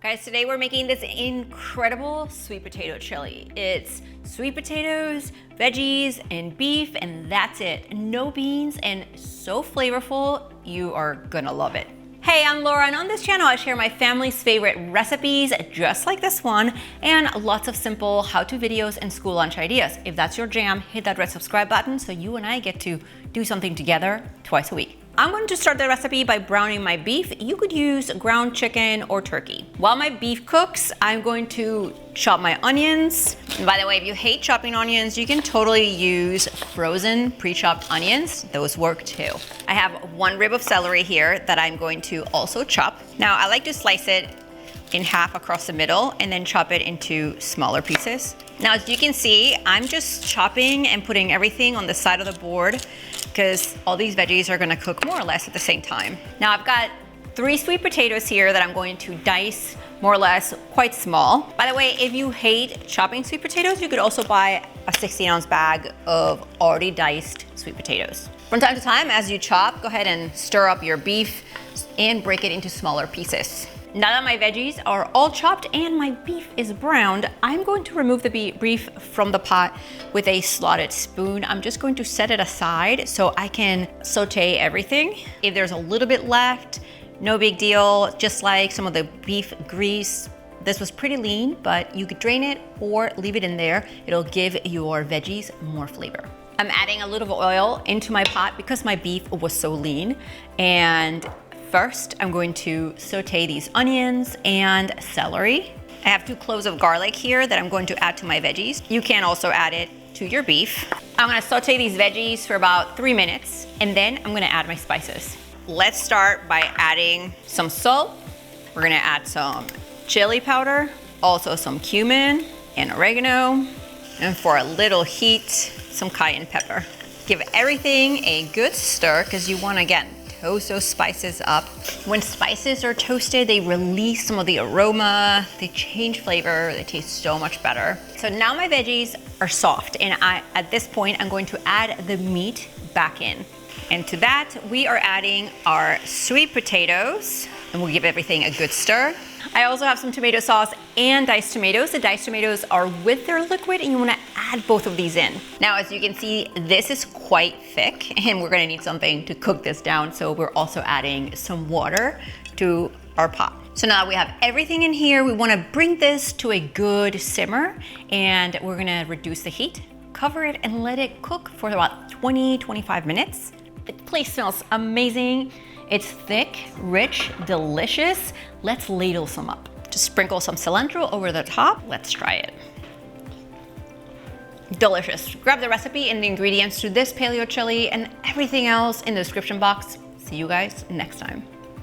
Guys, today we're making this incredible sweet potato chili. It's sweet potatoes, veggies, and beef, and that's it. No beans, and so flavorful, you are gonna love it. Hey, I'm Laura, and on this channel I share my family's favorite recipes, just like this one, and lots of simple how-to videos and school lunch ideas. If that's your jam, hit that red subscribe button so you and I get to do something together twice a week. I'm going to start the recipe by browning my beef. You could use ground chicken or turkey. While my beef cooks, I'm going to chop my onions. And by the way, if you hate chopping onions, you can totally use frozen pre-chopped onions. Those work too. I have one rib of celery here that I'm going to also chop. Now, I like to slice it in half across the middle and then chop it into smaller pieces. Now, as you can see, I'm just chopping and putting everything on the side of the board because all these veggies are gonna cook more or less at the same time. Now, I've got 3 sweet potatoes here that I'm going to dice more or less quite small. By the way, if you hate chopping sweet potatoes, you could also buy a 16-ounce bag of already diced sweet potatoes. From time to time, as you chop, go ahead and stir up your beef and break it into smaller pieces. Now that my veggies are all chopped and my beef is browned, I'm going to remove the beef from the pot with a slotted spoon. I'm just going to set it aside so I can saute everything. If there's a little bit left, no big deal. Just like some of the beef grease, this was pretty lean, but you could drain it or leave it in there. It'll give your veggies more flavor. I'm adding a little oil into my pot because my beef was so lean, and first, I'm going to saute these onions and celery. I have 2 cloves of garlic here that I'm going to add to my veggies. You can also add it to your beef. I'm gonna saute these veggies for about 3 minutes, and then I'm gonna add my spices. Let's start by adding some salt. We're gonna add some chili powder, also some cumin and oregano, and for a little heat, some cayenne pepper. Give everything a good stir because you wanna, again, toast those spices up. When spices are toasted, they release some of the aroma, they change flavor, they taste so much better. So now my veggies are soft, and at this point, I'm going to add the meat back in. And to that, we are adding our sweet potatoes, and we'll give everything a good stir. I also have some tomato sauce and diced tomatoes. The diced tomatoes are with their liquid, and you wanna add both of these in. Now, as you can see, this is quite thick, and we're gonna need something to cook this down, so we're also adding some water to our pot. So now we have everything in here. We wanna bring this to a good simmer, and we're gonna reduce the heat, cover it, and let it cook for about 20-25 minutes. The place smells amazing. It's thick, rich, delicious. Let's ladle some up. Just sprinkle some cilantro over the top. Let's try it. Delicious. Grab the recipe and the ingredients to this paleo chili and everything else in the description box. See you guys next time.